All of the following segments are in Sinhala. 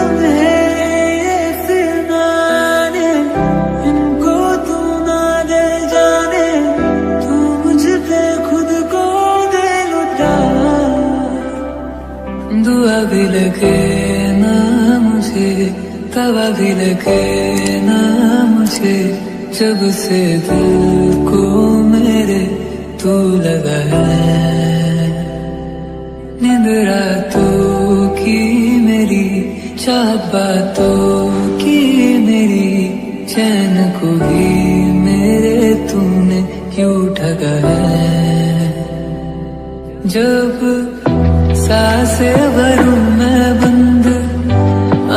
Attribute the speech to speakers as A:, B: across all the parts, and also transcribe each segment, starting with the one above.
A: लम्हे ये फिरनाने इनको तू ना दे जाने तू मुझ पे खुद को दे लुटा दुआ भी लगे ना मुझे तवा भी लगे ना मुझे जब से दिल को मेरे तू लगा है नींद रातों की मेरी चाहत बातों की मेरी चैन को भी मेरे तूने क्यों ठगा है जब सांसें भरूं मैं बंद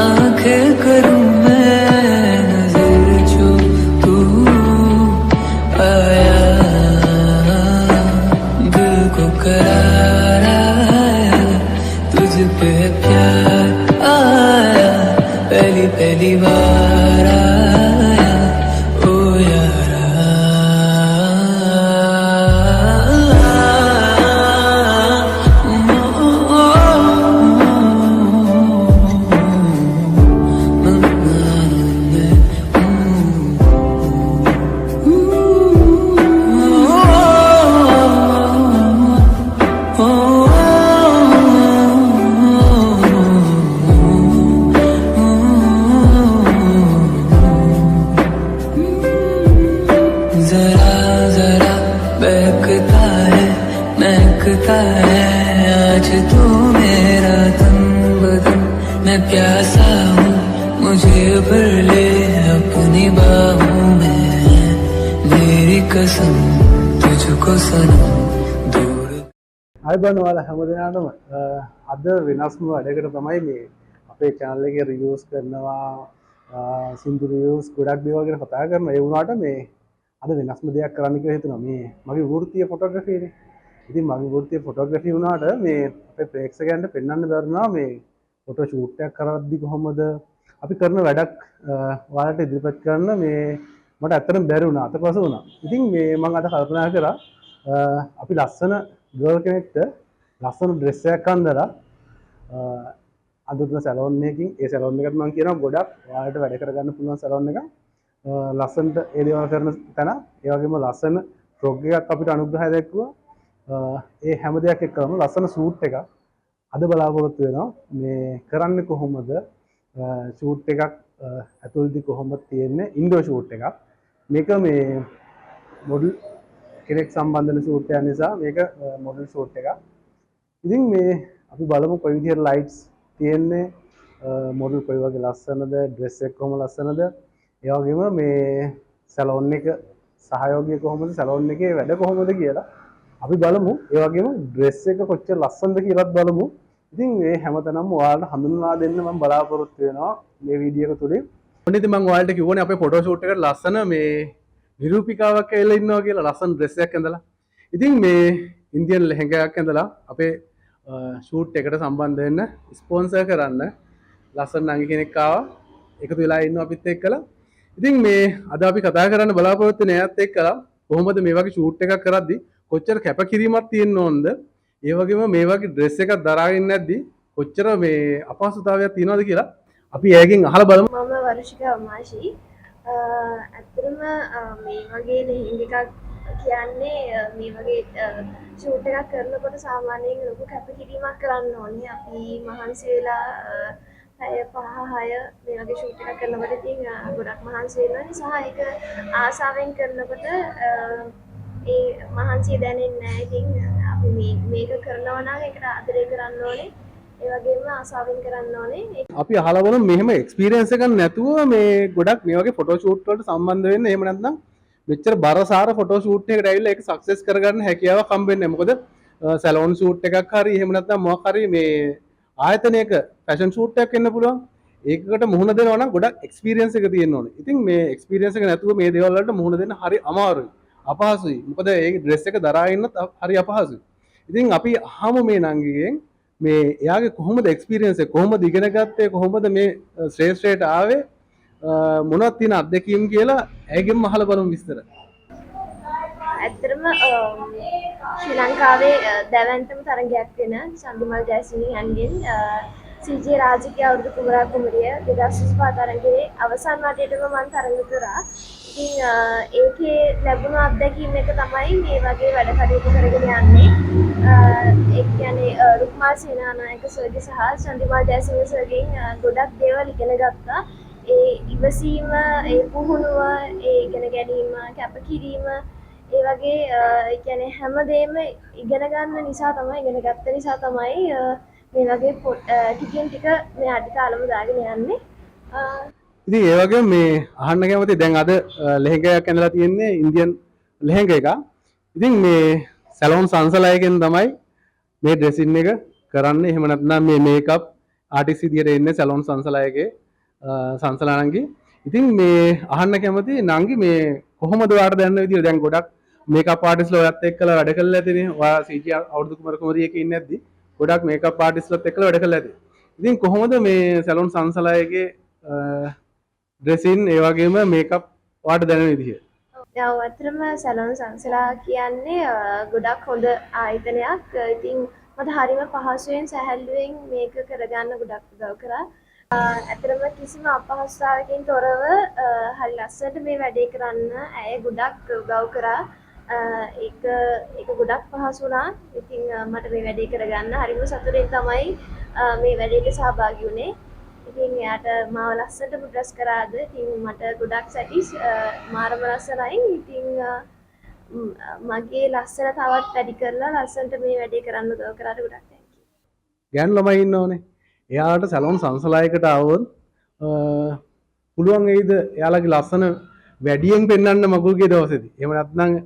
A: आंखें करूं मैं नजर जो तू आया दिल को करार आया तुझ पे प्यार आया पहली पहली बार आया ओ यारा जरा जरा बहकता है महकता है आज तू मेरा तन बदन मैं प्यासा हूँ मुझे भर ले अपनी बाहों में मेरी कसम तुझको सनम दूर
B: අයිබන් ඔයාලා හැමදෙනාටම අද වෙනස්ම වැඩකට තමයි මේ අපේ channel එකේ reviews කරනවා සින්දු reviews ගොඩක් දේවල් ගැන කතා කරනවා ඒ වුණාට මේ අද වෙනස්ම දෙයක් කරන්න කියලා හිතුණා මේ මගේ වෘත්තීය ෆොටෝග්‍රැෆි නේ. ඉතින් මගේ වෘත්තීය ෆොටෝග්‍රැෆි වුණාට මේ අපේ ප්‍රේක්ෂකයන්ට පෙන්වන්න බැරිනවා මේ ෆොටෝ ෂූට් එකක් කරද්දි කොහොමද අපි කරන වැඩක් ඔයාලට ඉදිරිපත් කරන්න මේ මට ඇත්තටම බැරි වුණා අතපසු වුණා. ඉතින් මේ මම අද කල්පනා කරා අපි ලස්සන ගර්ල් කෙනෙක්ට ලස්සන ඩ්‍රෙස් එකක් අඳලා අඳුරන සැලෝන් එකකින් ඒ සැලෝන් එකට මම කියනවා ගොඩක් ඔයාලට වැඩ කරගන්න පුළුවන් සැලෝන් එකක්. ලස්සනට ඒ දේවල් කරන තැන ඒ වගේම ලස්සන ෆ්‍රොග් එකක් අපිට අනුග්‍රහය දැක්වුවා. ඒ හැම දෙයක් එක්කම ලස්සන සූට් එකක් අද බලාපොරොත්තු වෙනවා. මේ කරන්නේ කොහොමද? ෂූට් එකක් ඇතුළතදී කොහොමද තියෙන්නේ? ඉන්ඩෝර් ෂූට් එකක්. මේක මේ මොඩල් කෙනෙක් සම්බන්ධ වෙන ෂූට් එකක් නිසා මේක මොඩල් ෂූට් එකක්. ඉතින් මේ අපි බලමු කොයි විදිහට ලයිට්ස් තියෙන්නේ, මොඩල් කොයි වගේ ලස්සනද, ඩ්‍රෙස් එක කොහොම ලස්සනද, ඒ වගේම මේ සැලෝන් එක සහයෝගය කොහොමද, සැලෝන් එකේ වැඩ කොහොමද කියලා අපි බලමු. ඒ වගේම ඩ්‍රෙස් එක කොච්චර ලස්සනද කියලාත් බලමු. ඉතින් මේ හැමතැනම ඔයාලට හඳුන්වා දෙන්න මම බලාපොරොත්තු වෙනවා මේ වීඩියෝ එක තුලින්. මොනිට මම ඔයාලට කිව්වනේ අපේ ෆොටෝ ෂූට් එකට ලස්සන මේ නිරූපිකාවක් ඇවිල්ලා ඉන්නවා කියලා ලස්සන ඩ්‍රෙස් එකක් ඇඳලා. ඉතින් මේ ඉන්දියන් ලෙහෙංගාවක් ඇඳලා අපේ ෂූට් එකට සම්බන්ධ වෙන්න ස්පොන්සර් කරන්න ලස්සන නංගි කෙනෙක් ආවා. එකතු වෙලා ඉන්නවා අපිත් එක්කලා. ඉතින් මේ අද අපි කතා කරන්න බලාපොරොත්තු වෙන ඇයත් එක්කලා කොහොමද මේ වගේ ෂූට් එකක් කරද්දී කොච්චර කැපකිරීමක් තියෙන්න ඕනද? ඒ වගේම මේ වගේ ඩ්‍රෙස් එකක් දරාගෙන නැද්දි කොච්චර මේ අපහසුතාවයක් තියෙනවද කියලා අපි ඇයගෙන් අහලා බලමු.
C: මම වර්ෂිකා උමාශී. ඇත්තටම මේ වගේ ලෙහෙංග එකක් කියන්නේ මේ වගේ ෂූට් එකක් කරනකොට සාමාන්‍යයෙන් ලොකු කැපකිරීමක් කරන්න ඕනේ. අපි මහන්සි වෙලා 5-6 මේ වගේ ෂූට් එකක් කරනකොට ඉතින් ගොඩක් මහන්සි වෙනවා. සහ ඒක ආසාවෙන් කරනකොට ඒ මහන්සිය දැනෙන්නේ නැහැ. ඉතින් අපි මේක කරනවා නම් ඒකට ආදරය කරන්න ඕනේ. ඒ වගේම ආසාවෙන් කරන්න ඕනේ.
B: අපි අහලා බලමු මෙහෙම එක්ස්පීරියන්ස් එකක් නැතුව මේ ගොඩක් මේ වගේ ෆොටෝ ෂූට් වලට සම්බන්ධ වෙන්න එහෙම නැත්නම් මෙච්චර බරසාර ෆොටෝ ෂූට් එකකට ඇවිල්ලා ඒක සක්සස් කරගන්න හැකියාවක් හම්බෙන්නේ නැහැ. මොකද සැලෝන් ෂූට් එකක් හරි එහෙම නැත්නම් මොකක් හරි මේ ආයතනයක ෆැෂන් ෂූට් එකක් වෙන්න පුළුවන්. ඒකකට මුහුණ දෙනවා නම් ගොඩක් එක්ස්පීරියන්ස් එක තියෙන්න ඕනේ. ඉතින් මේ එක්ස්පීරියන්ස් එක නැතුව මේ දේවල් වලට මුහුණ දෙන්න හරි අමාරුයි. අපහසුයි. මොකද ඒ ඩ්‍රෙස් එක දරා ඉන්නත් හරි අපහසුයි. ඉතින් අපි අහමු මේ නංගිගෙන් මේ එයාගේ කොහොමද එක්ස්පීරියන්ස් එක කොහොමද ඉගෙන ගත්තේ කොහොමද මේ ශ්‍රේෂ්ඨයට ආවේ මොනවද තියෙන අත්දැකීම් කියලා ඇයගෙන් අහලා බලමු විස්තර.
C: ඇත්තටම ශ්‍රී ලංකාවේ දැවැන්තම තරගයක් වෙන චන්දිමල් ජයසිංහන්ගෙන් සීජේ රාජකීය අවුරුදු කුමරා කුමරිය 2025 තරඟයේ අවසන් වටේටම මම තරඟ කරා. ඉතින් ඒකේ ලැබුණු අත්දැකීම් එක තමයි මේ වගේ වැඩ කටයුතු කරගෙන යන්නේ. ඒ කියන්නේ රුක්මාල් සේනානායක සර්ගේ සහ චන්දිමාල් ජයසිංහ සර්ගෙන් ගොඩක් දේවල් ඉගෙන ගත්තා. ඒ ඉවසීම, ඒ පුහුණුව, ඒ ඉගෙන ගැනීම, කැපකිරීම, ඒ වගේ ඒ කියන්නේ හැමදේම ඉගෙන ගන්න නිසා තමයි, ඉගෙන ගත්ත නිසා තමයි මේ වගේ ටිකෙන් ටික මේ අඩිතාලම දාගෙන යන්නේ.
B: ඉතින් ඒ වගේම මේ අහන්න කැමති දැන් අද ලෙහෙංගයක් ඇඳලා තියෙන්නේ ඉන්දියන් ලෙහෙංග එක. ඉතින් මේ සැලොන් සංසලයකින් තමයි මේ ඩ්‍රෙසින් එක කරන්නේ. එහෙම නැත්නම් මේ මේකප් ආටිස්ට් විදියට එන්නේ සැලොන් සංසලයකේ සංසලානංගි. ඉතින් මේ අහන්න කැමති නංගි මේ කොහොමද ඔයාලට දැනන විදියට දැන් ගොඩක් මේකප් ආටිස්ට්ලා ඔයත් එක්කලා වැඩ කරලා ඇතිනේ. ඔයා සීජී අවුරුදු කුමර කුමරියක ඉන්නේ නැද්දි ගොඩක් මේකප් ආටිස්ට්ලාත් එක්කලා වැඩ කරලා ඇති. ඉතින් කොහොමද මේ සැලොන් සංසලයකේ ඩ්‍රෙසින් ඒ වගේම මේකප් ඔයාලට දැනෙන විදිය?
C: දැන් අතරම සැලොන් සංසලා කියන්නේ ගොඩක් හොඳ ආයතනයක්. ඉතින් මට හරිම පහසුවෙන් සැහැල්ලුවෙන් මේක කරගන්න ගොඩක් උදව් කරා. ඇතරම කිසිම අපහසුතාවකින් තොරව හරි ලස්සනට මේ වැඩේ කරන්න ඇය ගොඩක් උදව් කරා. ඒක ගොඩක් පහසු වුණා. ඉතින් මට මේ වැඩේ කරගන්න හරිම සතුටින් තමයි මේ වැඩේට සහභාගී වුණේ. ඉතින් එයාට මාව ලස්සනට ඩ්‍රෙස් කරාද. ඉතින් මට ගොඩක් සැටිස් මාරම ලස්සනයි. ඉතින් මගේ ලස්සන තවත් වැඩි කරලා ලස්සනට මේ වැඩේ කරන්න උදව් කරාට ගොඩක් තැන්ක් යූ.
B: ගෑනු ළමයි ඉන්නවනේ. එයාට සැලොන් සංසලායකට આવොත් පුළුවන් වෙයිද එයාලගේ ලස්සන වැඩියෙන් පෙන්වන්න මගුල්ගේ දවසේදී? එහෙම නැත්නම්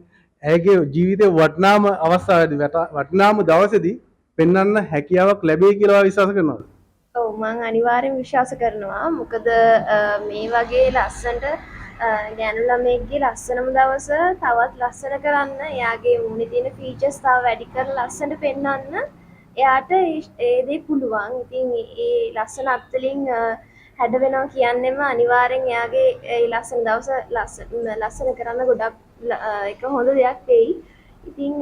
B: ඇයගේ ජීවිතේ වටිනාම අවස්ථාවේදී වටිනාම දවසේදී පෙන්වන්න හැකියාවක් ලැබෙයි කියලා විශ්වාස කරනවද?
C: ඔව් මම අනිවාර්යෙන් විශ්වාස කරනවා. මොකද මේ වගේ ලස්සනට ගෑනු ළමයෙක්ගේ ලස්සනම දවස තවත් ලස්සන කරන්න, එයාගේ මුණේ තියෙන ෆීචර්ස් තව වැඩි කරලා ලස්සනට පෙන්වන්න එයාට ඒ දේ පුළුවන්. ඉතින් ඒ ලස්සන අත්වලින් හැඩ වෙනවා කියන්නේම අනිවාර්යෙන් එයාගේ ඒ ලස්සන දවස ලස්සන කරන්න ගොඩක් එක හොඳ දෙයක් වෙයි. ඉතින්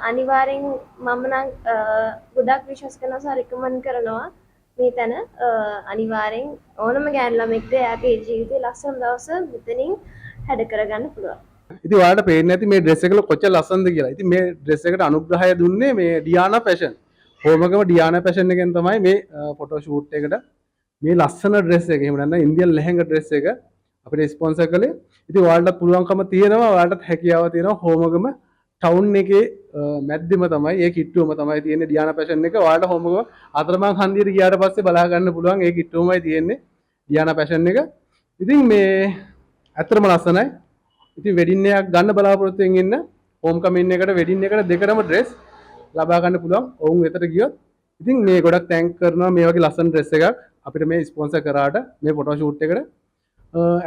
C: අනිවාර්යෙන් මම නම් ගොඩක් විශ්වාස කරනවා සහ රෙකමන්ඩ් කරනවා මේ තැන අනිවාර්යෙන් ඕනම ගෑනු ළමෙක්ට එයාගේ ජීවිතේ ලස්සන දවස මෙතනින් හැඩ කරගන්න පුළුවන්.
B: ඉතින් ඔයාලට පේන්නේ නැති මේ ඩ්‍රෙස් එක කොච්චර ලස්සනද කියලා. ඉතින් මේ ඩ්‍රෙස් එකට අනුග්‍රහය දුන්නේ මේ ඩියානා ෆැෂන්. හෝමගම ඩියානා ෆැෂන් එකෙන් තමයි මේ ෆොටෝ ෂූට් එකට මේ ලස්සන ඩ්‍රෙස් එක. එහෙම නැත්නම් ඉන්දියන් ලෙහෙංග ඩ්‍රෙස් එක අපිට ස්පොන්සර් කළේ. ඉතින් ඔයාලට පුළුවන්කම තියෙනවා, ඔයාලටත් හැකියාව තියෙනවා හෝමගම ටවුන් එකේ මැද්දෙම තමයි ඒ කිට්ටුවම තමයි තියෙන්නේ ඩියානා ෆැෂන් එක. ඔයාලට හෝමගම අතරමං හන්දියට ගියාට පස්සේ බලා ගන්න පුළුවන් ඒ කිට්ටුවමයි තියෙන්නේ ඩියානා ෆැෂන් එක. ඉතින් මේ ඇත්තටම ලස්සනයි. ඉතින් වෙඩින් එකක් ගන්න බලාපොරොත්තු වෙමින් ඉන්න හෝම් කමින් එකට වෙඩින් එකට දෙකටම ඩ්‍රෙස් ලබා ගන්න පුළුවන් ඔවුන් වෙතට ගියොත්. ඉතින් මේ ගොඩක් තැන්ක් කරනවා මේ වගේ ලස්සන ඩ්‍රෙස් එකක් අපිට මේ ස්පොන්සර් කරාට මේ ෆොටෝ ෂූට් එකට.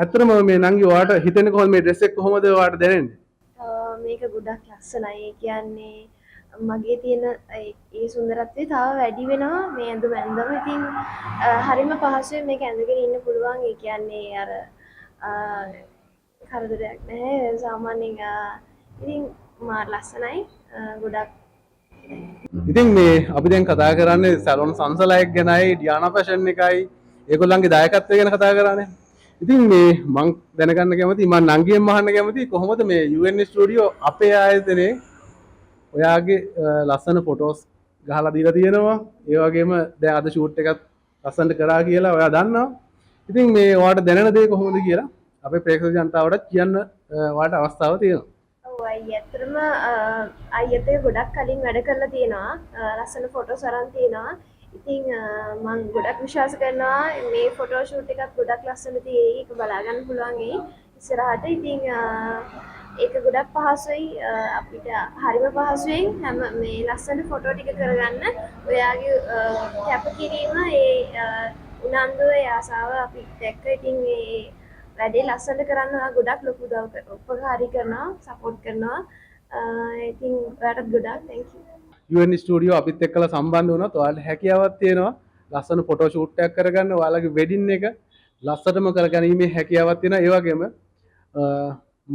B: ඇත්තටම මේ නංගි ඔයාට හිතෙන්නේ කොහොමද මේ ඩ්‍රෙස් එක කොහොමද ඔයාට දැනෙන්නේ?
C: මේක ගොඩක් ලස්සනයි. ඒ කියන්නේ මගේ තියෙන ඒ සුන්දරත්වය තව වැඩි වෙනවා මේ ඇඳුම ඇඳම. ඉතින් හරිම පහසුවෙන් මේක ඇඳගෙන ඉන්න පුළුවන්. ඒ කියන්නේ අර කරදරයක් නැහැ සාමාන්‍යයෙන්. ඉතින් මා ලස්සනයි ගොඩක්.
B: ඉතින් මේ අපි දැන් කතා කරන්නේ සැලොන් සංසලයක් ගැනයි, ඩියානා ෆැෂන් එකයි, ඒගොල්ලන්ගේ දායකත්වය ගැන කතා කරන්නේ. ඉතින් මේ මං දැනගන්න කැමතියි, මං නංගියෙන් අහන්න කැමතියි කොහොමද මේ UN ස්ටුඩියෝ අපේ ආයතනයේ ඔයාගේ ලස්සන ෆොටෝස් ගහලා දීලා තියෙනවා. ඒ වගේම දැන් අද ෂූට් එකත් ලස්සනට කරා කියලා ඔයා දන්නවා. ඉතින් මේ ඔයාට දැනෙන දේ කොහොමද කියලා අපේ ප්‍රේක්ෂක ජනතාවට කියන්න ඔයාට අවස්ථාව තියෙනවා.
C: ඔව් අයියතරම අයියත් එක ගොඩක් කලින් වැඩ කරලා තියෙනවා. ලස්සන ෆොටෝස් අරන් තියෙනවා. ඉතින් මම ගොඩක් විශ්වාස කරනවා මේ ෆොටෝ ෂූට් එකත් ගොඩක් ලස්සන තියෙයි. ඒක බලා ගන්න පුළුවන් ඒ ඉස්සරහට. ඉතින් ඒක ගොඩක් පහසුයි අපිට හරිම පහසුවෙන් හැම මේ ලස්සන ෆොටෝ ටික කරගන්න. ඔයාගේ කැපකිරීම ඒ උනන්දුව ඒ ආසාව අපි දැක්ක. ඉතින් මේ වැඩේ ලස්සනට කරන්න ඔයා ගොඩක් ලොකු උපකාරී කරනවා, සපෝට් කරනවා. ඉතින් ඔයාටත් ගොඩක් thank you.
B: UN ස්ටුඩියෝ අපිත් එක්කලා සම්බන්ධ වුණොත් ඔයාලට හැකියාවක් තියෙනවා ලස්සන ෆොටෝ ෂූට් එකක් කරගන්න, ඔයාලගේ වෙඩින් එක ලස්සනටම කරගැනීමේ හැකියාවක් තියෙනවා. ඒ වගේම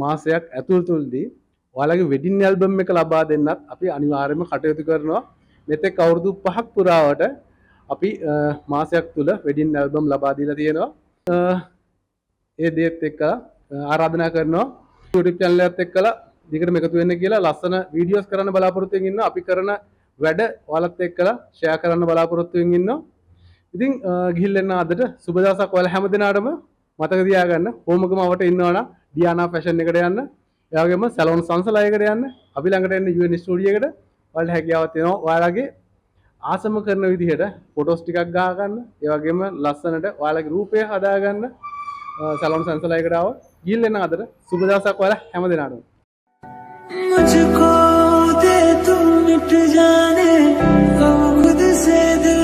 B: මාසයක් ඇතුළතදී ඔයාලගේ වෙඩින් ඇල්බම් එක ලබා දෙන්නත් අපි අනිවාර්යයෙන්ම කටයුතු කරනවා. මෙතෙක් අවුරුදු 5ක් පුරාවට අපි මාසයක් තුල වෙඩින් ඇල්බම් ලබා දීලා තියෙනවා. ඒ දේත් එක්කලා ආරාධනා කරනවා YouTube channel එකත් එක්කලා දිගටම එකතු වෙන්න කියලා ලස්සන වීඩියෝස් කරන්න බලාපොරොත්තු වෙමින් ඉන්නවා. අපි කරන වැඩ ඔයාලත් එක්කලා ෂෙයා කරන්න බලාපොරොත්තු වෙමින් ඉන්නවා. ඉතින් ගිහිල්ලා අදට සුබ දවසක් ඔයාලා හැම දිනාටම මතක තියාගන්න හෝමගම අවට ඉන්නවනම් ඩියානා ෆැෂන් එකට යන්න. ඒ වගේම සැලොන් සංසලායකට යන්න. අපි ළඟට එන්න UN ස්ටුඩියෝ එකට. ඔයාලට හැකියාවක් තියෙනවා. ඔයාලගේ ආසම කරන විදිහට ෆොටෝස් ටිකක් ගහ ගන්න. ඒ වගේම ලස්සනට ඔයාලගේ රූපය හදා ගන්න. සැලොන් සංසලායකට ආව. ගිහිල්ලා අදට සුබ දවසක් ඔයාලා හැම දිනාටම.
A: मुझको दे तुम मिट जाने हम खुद से दिल